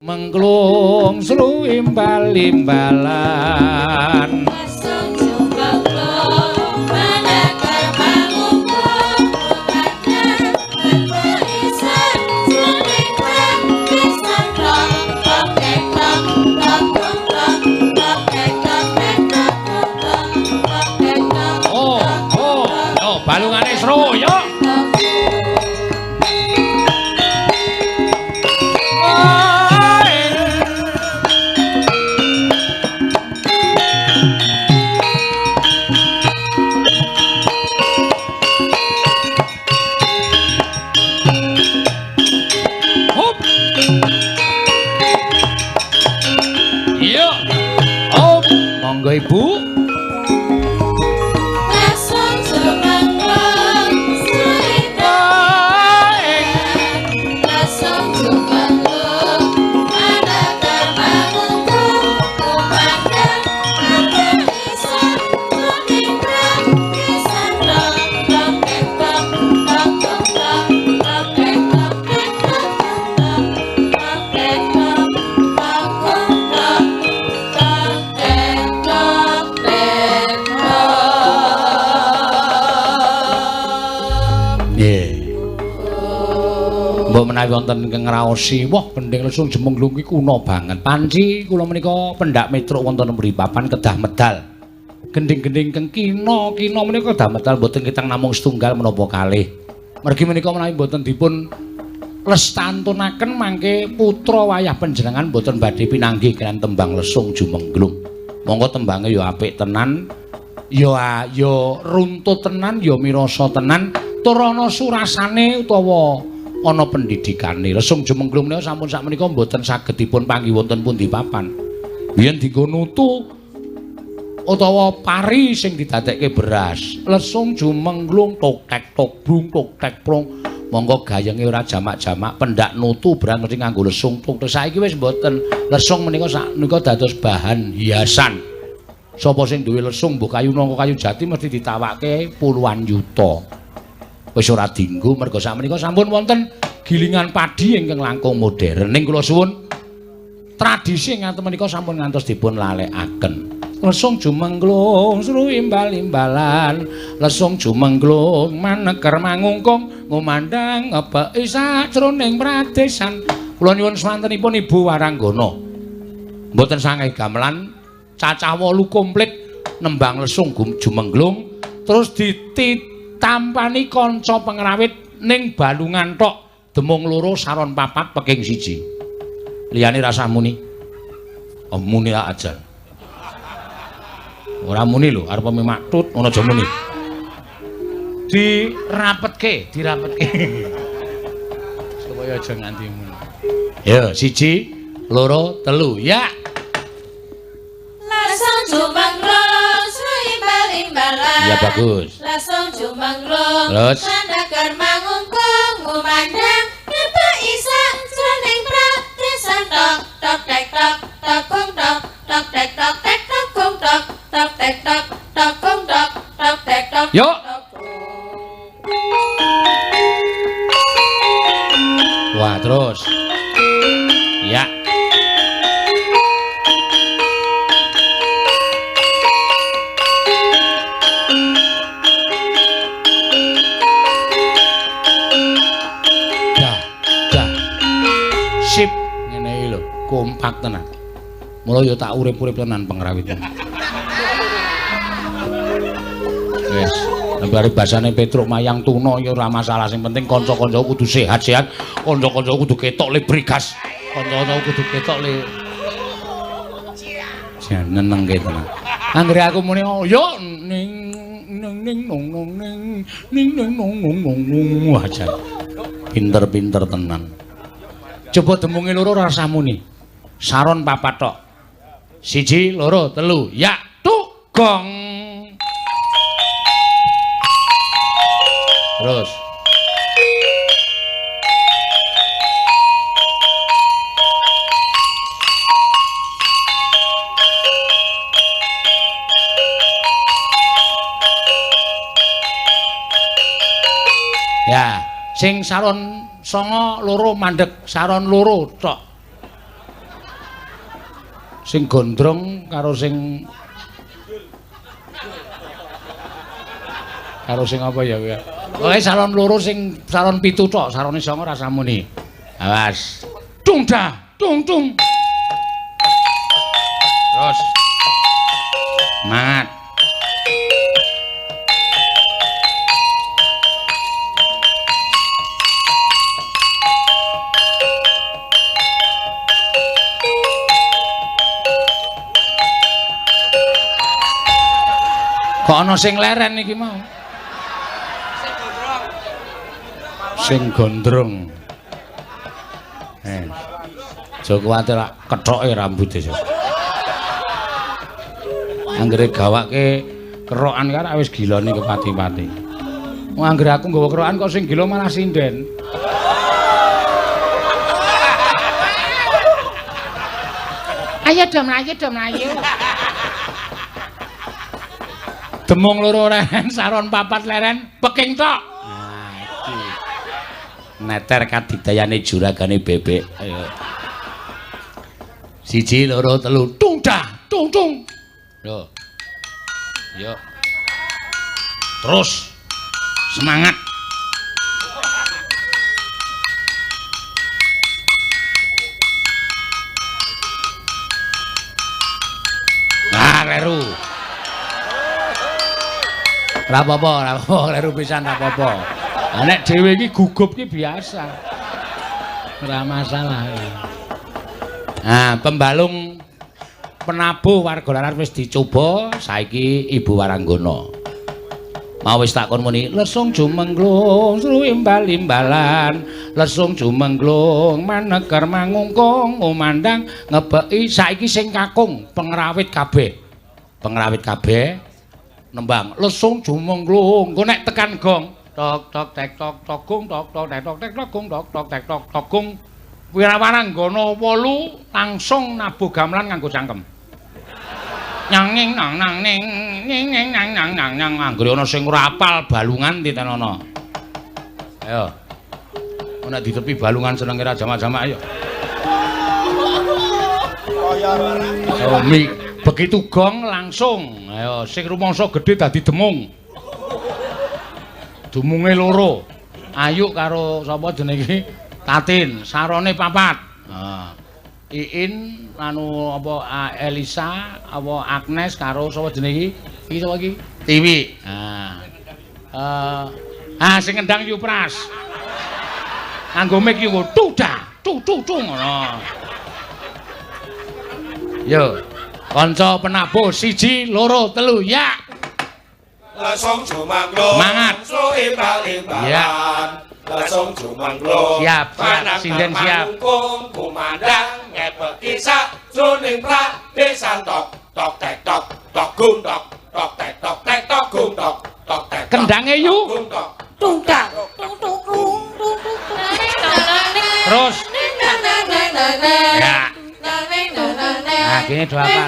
Mengklung sru imbal-imbalan balungane sru yo monggo ibu menawi wonten ingkang ngraosi wah Gendhing Lesung Jumenglung iki kuna banget. Panci kula menika pendak metruk wonten mripapan kedah medal. Gendhing-gendhing keng kina menika kedah medal boten kitang namung setunggal menapa kalih. Mergi menika menawi boten dipun lestantunaken mangke putra wayah panjenengan boten badhe pinanggih kaliyan tembang Lesung Jumenglung. Monggo tembange ya apik tenan, ya runtut tenan, ya mirasa tenan, tur ana surasane utawa ana pendidikane. Lesung Jumenglung menika sampun sakmenika mboten saged dipun panggih wonten pundi papan. Biyen dienggo nutu utawa pari sing didadekke beras. Lesung Jumenglung tok tek tok brung tok tek prong. Monggo gayenge ora jamak-jamak pendak nutu berang mesti nganggo lesung tok. Saiki wis mboten. Lesung menika sakmenika dados bahan hiasan. Sapa sing duwe lesung mbok kayu nangka kayu jati mesti ditawake puluhan yuta. Wis ora dienggo merga sakmenika sampun wonten gilingan padi ingkang langkung modern. Ning kula suwun tradisi ngaten menika sampun ngantos dipun lalekaken. Lesung Jumenglung sru imbal-imbalan, Lesung Jumenglung maneker mangungkung ngumandang ngebeki sajroning pradesan. Kula nyuwun swantenipun Ibu Waranggana. Mboten sangai gamelan cacah 8 komplit nembang Lesung Jumenglung terus ditampani kanca pengrawit ning balungan tok demung 2 saron 4 peking 1. Liyane rasah muni. Muni aja. Ora muni lho, arep maktut ngono aja muni. Dirapetke. Supaya aja nganti muni. Ya, 1, 2, 3, ya. Lesung Jumenglung sru imbal-imbalan. Ya bagus. Lesung Jumenglung maneker mangungkung ngumandang ngebeki sajroning pradesan tok tok tek tok tok kung tok tok tek tok tek tok kung tok tok tek tok tok kung tok tok tek tok. Yo. Wah, terus. Ya. Sip ngene iki lho, kompak tenan. Mula ya tak urip-urip tenan pengrawit. Wis, nembari basane Petruk Mayang Tuna ya ora masalah, sing penting kanca-kancaku kudu sehat-sehat, kanca-kancaku kudu ketok le brigas. Kanca-kancaku kudu ketok le jenenge tenan. Anggere aku muni yo ning nong ning aja. Pinter-pinter tenan. Coba demunge 2 rasa muni. Saron 4 tok. 1, 2, 3, ya gong. Terus. Ya, sing saron 9 2 mandeg, saron 2 tok. Sing gondrong karo sing apa ya kuwi. Pokoke salon loro sing salon 7 tok, sarone 9 rasa muni. Awas. Tung dah, tung tung. Terus. Semangat. Kok ana sing leren iki mau? Sing gondrong. Aja kuwatir kethoke rambuté. Anggere gawake kerokan kan wis gilane kepati-pati. Wong anggere aku nggawa kerokan kok sing gila malah sinden. Ayo do mlayu, do mlayu. Demung loro leren, saron 4 leren, peking tok. Nah, iki. Neter kadidayane juragane bebek. Ayo. 1 2 3 tung dah, tung tung. Yo. Yo. Terus semangat. Nah, kleru. Ora apa-apa, kleru pisan ora apa-apa. Lah nek dhewe iki gugup iki biasa. Ora masalah. Nah, pembalung penabuh warga larar wis dicoba, saiki Ibu Waranggana. Mau wis takon muni, lesung jumenglung, sru imbal-imbalan, lesung jumenglung, maneker mangungkung, umandang ngebeki saiki sing kakung pengrawit kabeh. Pengrawit kabeh nembang lesung jumenglung, engko nek tekan gong, tok tok tek tok tok gong, tok tok tek tok tek tok gong, tok tok tek tok tok gong. Waranggana 8 langsung nabuh gamelan nganggo cangkem. Nyanging nang nang ning ning nang nang nang nang anggere ana sing ora apal balungan titenono. Ayo. Ana di tepi balungan senenge ra jamak-jamak ayo. Oh, begitu gong langsung. Ayo sing rumangsa gedhe dadi demung. Dumunge loro. Ayu karo sapa jenenge iki? Tatin, sarone 4. Nah. Iin anu apa Elisa apa Agnes karo sapa jenenge iki sapa iki Tiwi. Sing ngendang Yupras nganggo mic yo tudah tutung ngono. Yo kanca penabuh 1 2 3 ya lesung jumanglung sru imbal-imbalan ya lesung jumanglung siap sinden siap kumandang ngepeki sak jroning pradesan tok tok tek tok tok gung tok tok tek tok tek tok gung tok tok tek kendange yu tung dak tung tung tung tung terus ya nah gini dua apa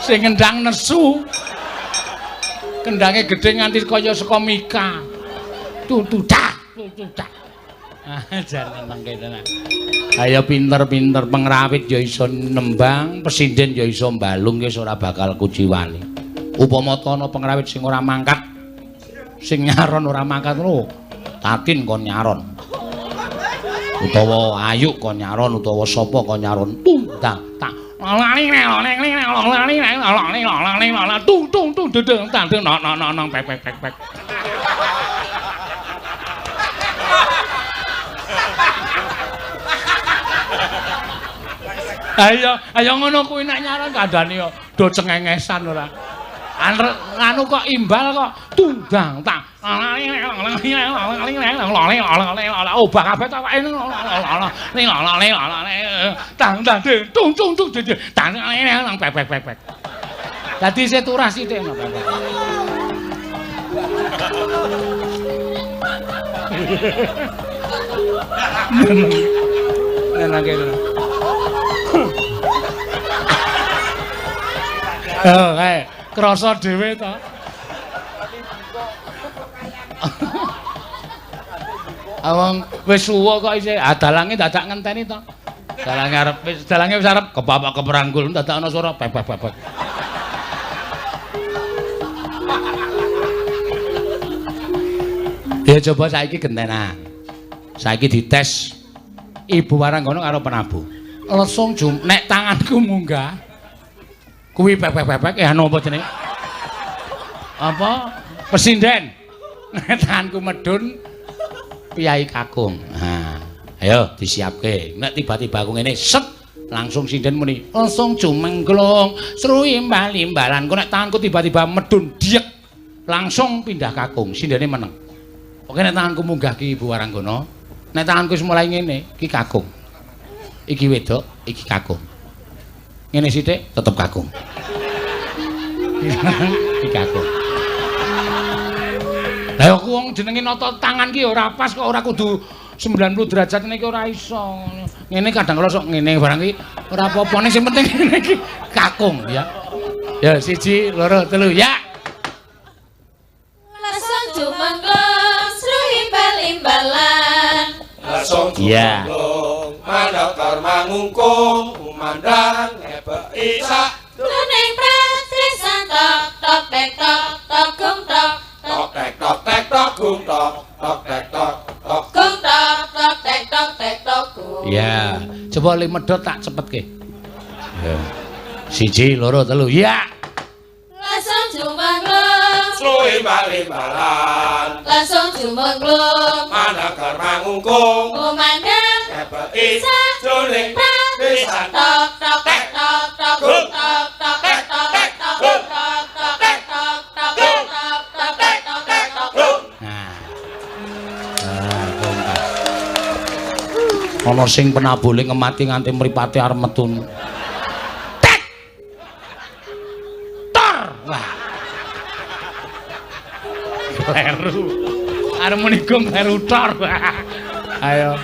sing ngendang nesu kendange gedhe nganti kaya saka mika tutudak jan nang kene ayo pinter-pinter pengrawit ya iso nembang pesinden ya iso mbalung wis ora bakal kuciwani upama ana pengrawit sing ora mangkat sing nyaron ora mangkat lho Tatin kon nyaron utawa Ayu kon nyaron utawa sapa kon nyaron tungtang tak tung tung tung dedeng tandeng nang pek pek pek pek ayo ngono kuwi nek nyaran kandhane yo do cengengesan ora anu kok imbal kok tunggang tak obah kabeh ta awake tang tang tung tung tung tang nang pek pek pek dadi seturah sithik nang pek nyenengke. Oh, kae krasa dhewe to. Awang wis suwa kok isih dalange dadak ngenteni to. Dalange wis arep kebapak keperanggul dadak ana swara bebek. Ya coba saiki gentenan. Saiki dites Ibu Waranggono karo penabuh. Lesung nek tanganku munggah. Kuwi bebek anu apa jenenge? Apa? Pesinden. Nek tanganku medun piyai kakung. Nah, ayo disiapke. Nek tiba-tiba aku ngene set langsung sinden muni. Lesung jumengglung, sruwi imbal-imbalan. Kok nek tanganku tiba-tiba medun diek langsung pindah kakung, sindene meneng. Oke nek tanganku munggah ki Ibu Waranggono. Nek tanganku wis mulai ngene, ki kakung. Iki wedok, iki kakung. Ngene sithik tetep kakung. Iki kakung. Lah aku wong jenenge nata tangan ki ora pas kok ora kudu 90 derajat ngene iki ora iso. Ngene kadang kala sok ngene barang ki ora apa-apa ning sing penting ngene iki kakung ya. Ya 1 2 3 ya. Lesung jumengglung sruwi imbalan. Lesung jumengglung manakar mangungkung umandang ngepeki sak Tuning pratrisan tok tok tek tok tok gung tok tok tek tok tek tok gung tok tok tek tok tok gung tok tok tek tok tek tok gung. Ya, coba li medhot tak cepetke. Ya. 1 2 3 ya. Lesung jumengglung sruwi imbalan lesung jumengglung manakar mangungkung kumandang ngepeki jroning pratrisan tok tok tek tok tok gung tok tok tek tok tek tok gung tok tok tek tok tok gung tok tok tek tok tek tok gung. Nah. Ana sing penabule ngemati nganti mripate arep metu. Tek. Tor. Wah. Kleru. Arep muni gong kleru tor. Ayo.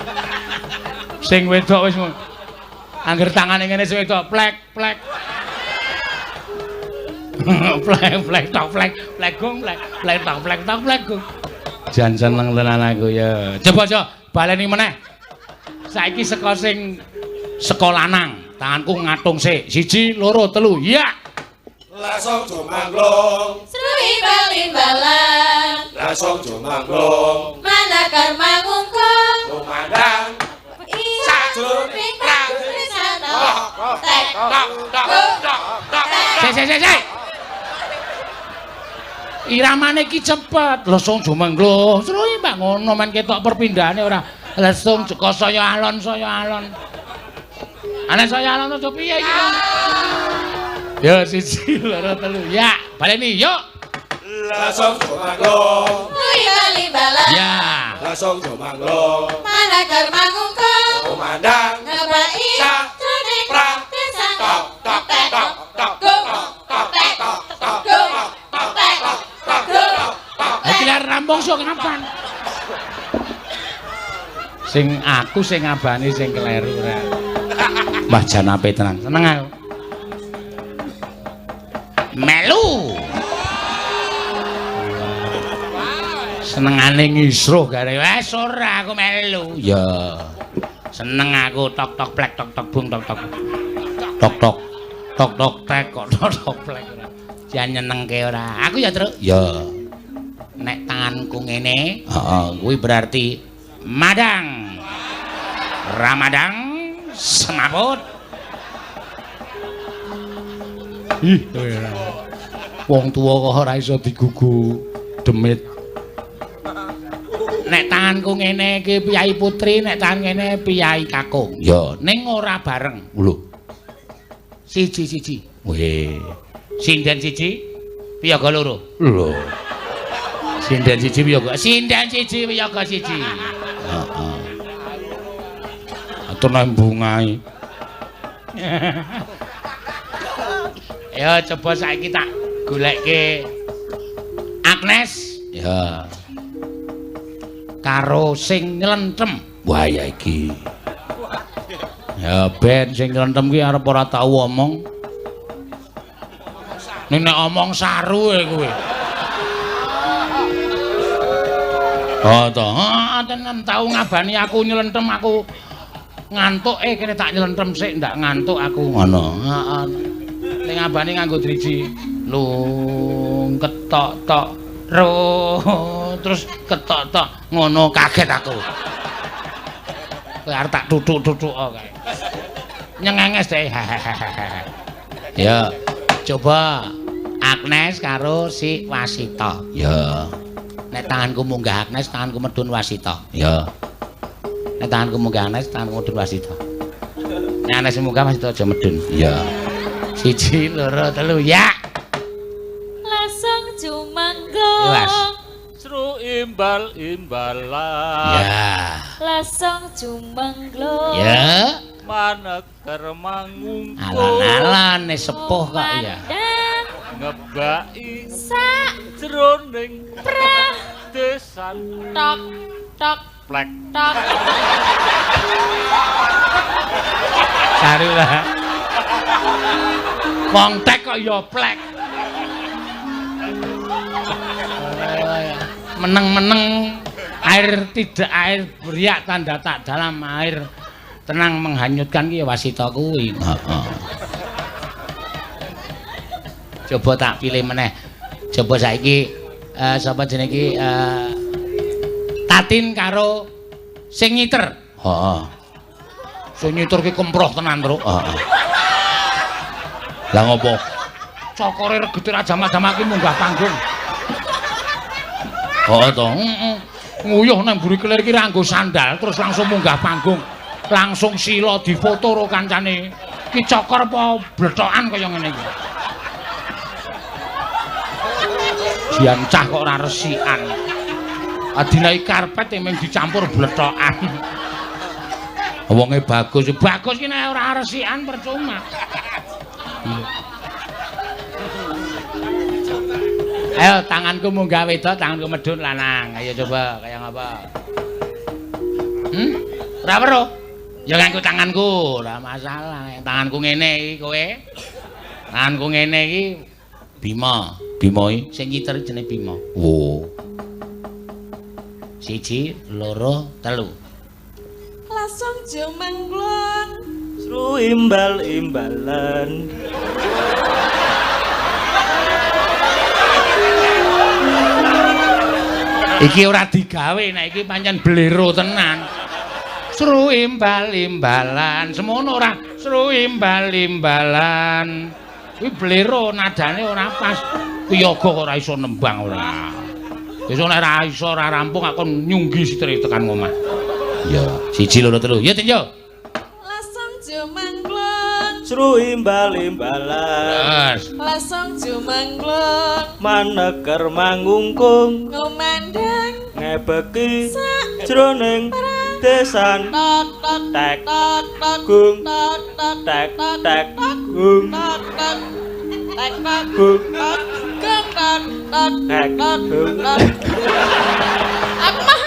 Sing wedok wis angger tangane ngene sing wedok plek plek. Plek tok plek gong plek tok plek gong. Jan seneng tenan aku ya. Coba baleni meneh. Saiki saka sing saka lanang, tanganku ngatung sik. 1 2 3 ya. lesung jumengglung Sruwi imbalan lesung jumengglung manakar mangungkung umandang sajroning pratrisan tok tek tok tok tok tok Sik. Iramane ki cepet, lesung jumengglung. Sruwi mbak ngono men ketok perpindahane ora lesung jeka saya alon. Ana saya alon to piye iki? Ya 1 2 3 ya. Baleni yuk. lesung jumengglung imbalan Ya. lesung jumengglung manakar mangungkung umandang ngepeki jroning pratrisan tok tok tek tok tok gung tok tek tok gung tok tek tok gung. Iki lek rampung sok kenapa? Sing aku sing abane sing kleru ora. Mbah jan ape tenan. Seneng aku. Melu. Senengane ngisruh gare. Wes ora aku melu. Ya. Seneng aku tok tok plek tok tok bung tok tok. Tok tok. Tok tok tek kok tok tok plek ora. Jan nyenengke ora. Aku ya terus. Ya. Nek tanganku ngene, heeh, kuwi berarti madang. Ramadang semaput. Ih, wong tuwa kok ora iso digugu demit. Nek tanganku ngene iki piyai putri, nek tangan ngene piyai kakung. Ya, ning ora bareng. Lho. Siji. Weh. Sinden 1, piyaga 2. Lho. Sinden 1 piyaga. Sinden 1 piyaga 1. Heeh. Atur nembungai. Ya coba saiki tak goleke Agnes. Ya. Karo sing nyelentrem. Wah ya iki. Ya ben sing nylentem ki arep ora tau omong. Nek omong saru kowe. Oh to, tenan tau ngabani aku nylentem aku ngantuk kene tak nylentem sik ndak ngantuk aku ngono. Heeh. Ning ngabani nganggo driji. Lung ketok-tok ro terus ketok-tok ngono kaget aku. Kowe arep tak tutuk-tutuk kae. Nyengenges deh. Ya, coba Agnes karo si Wasita. Ya. Nek tanganku munggah Agnes, tanganku medun Wasita. Ya. Nek tanganku munggah Agnes, tanganku medun Wasita. Nek Agnes munggah Wasita aja medun. Ya. 1 2 3 ya. Lasang jumanggong. Sru imbal-imbalan. Ya. Lasang jumanggong. Ya. Maneker mangungkul. Alon-alon sepuh kok ya. Ngebaki Sak jroning desan tok tok plek. tok. Saru lah. Wong tek kok ya plek. Meneng-meneng air tidak air beriak tanda tak dalam air tenang menghanyutkan ki Wasita kuwi. Heeh. Coba tak pilih meneh. Coba saiki sapa jenenge iki Tatin karo sing nyiter. Heeh. Sing nyiter ki kemproh tenan, Truk. Heeh. Lah ngopo? Cokore regete ra jama-jama ki munggah panggung. Oh to, nguyuh nang mburi kelir ki ra nggo sandal terus langsung munggah panggung. Langsung sila difoto karo kancane. Ki cokor apa blethokan kaya ngene iki. Jian cah kok ora resikan. Adinai karpet emeng dicampur blethokan. Wonge bagus, bagus ki nek ora resikan percuma. Ayo tanganku munggah wedok, tanganku medhun lanang. Ayo coba kaya ngapa? Ora weruh. Ya nganggo tanganku, ora masalah. Tanganku ngene iki kowe. Tanganku ngene iki Bima. Bima iki sing nyiter jenenge Bima. Oh. 1 2 3. Lasang jumanglong. Sru imbal-imbalan. Iki ora digawe nek iki pancen blero tenan. Sru imbal-imbalan, semono ora sru imbal-imbalan. Kuwi blero nadane ora pas. Piyaga kok ora iso nembang ora. Besok nek ora iso ora rampung aku nyunggi sitri tekan omah. Ya, 1 2 3. Ya, Tinjo. Lasang jumanglong. Sru imbal-imbalan. Terus. Lasang jumanglong. Maneker mangungkung. Ngomandang Ngebeki jroning desan tok tok tek tok tok gung tok tok tek tok tek tok gung tok tok tek tok gung tok gung tok tok tek tok gung. tok. Aku mah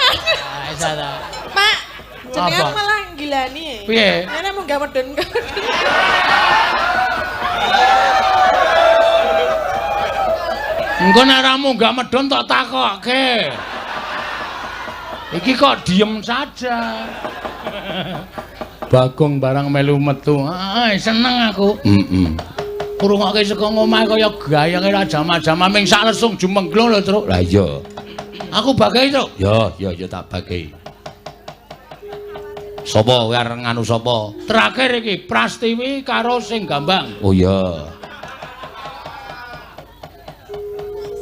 Pak, jenengan Apa? malah gilani. Piye? Ana munggah medun. Engko nek ora munggah medhun tok takokke. Iki kok diem saja. Bagong barang melu metu. Seneng aku. Krungokke saka ngomahe kaya gayange ra jama-jama ming sak lesung jumengglo lho, Truk. Lah iya. Aku bagahi, Truk. Ya tak bagahi. Sapa kowe arep nganu sapa? Terakhir iki Prastiwi karo sing Gambang. Oh iya.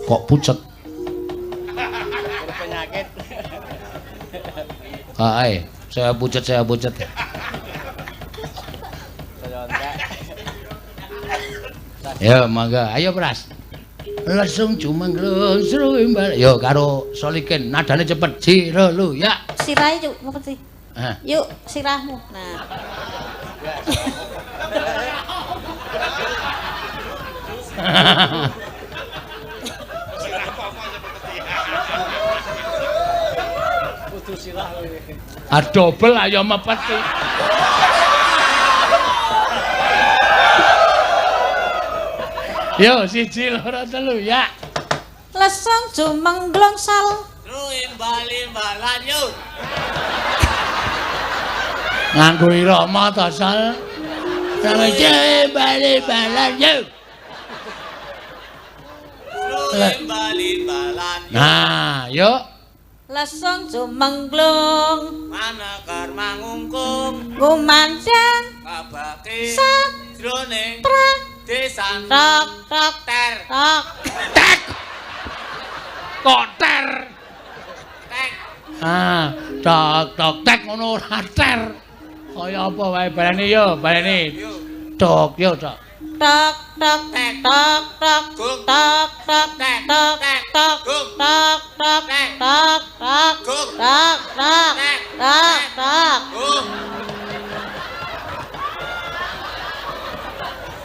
Kok pucet? Penyakit. Saya pucet. Ya, mangga. Ayo, Pras. Lesung jumenglung sru imbal. Yo karo Solikin, nadane cepet. Jiro lu, ya. Sirahe yuk, apa sih? Hah. Yuk, sirahmu. Nah. Double ayo mepeti. Yo, 1 2 3 ya. Lesung jumenglung sal. Imbal-imbalan yo. Nganggo irama ta sal. Sampe imbal-imbalan yo. Imbal-imbalan. Nah, yuk. Lesung jumenglung Manakar mangungkung gumandang kabake sak jroning prak desan tok tok ter tok Tek. Kok ter? tek Ah, tok tek ngono ora ter. Kaya apa wae baleni yo, baleni. Tok yo tok. tok tok tok tok tok tok tok tok tok tok tok tok tok tok tok tok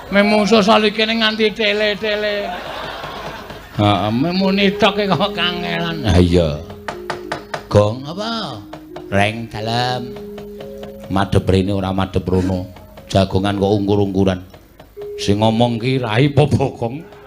Memungso salikene nganti tele-tele. Heeh, memuni tok kok kangelan. Ha iya. Gong apa? Reng dalem. Madhep rene ora madhep rono. Jagongan kok ungkur-ungkuran. Sing ngomong ki rai apa bokong?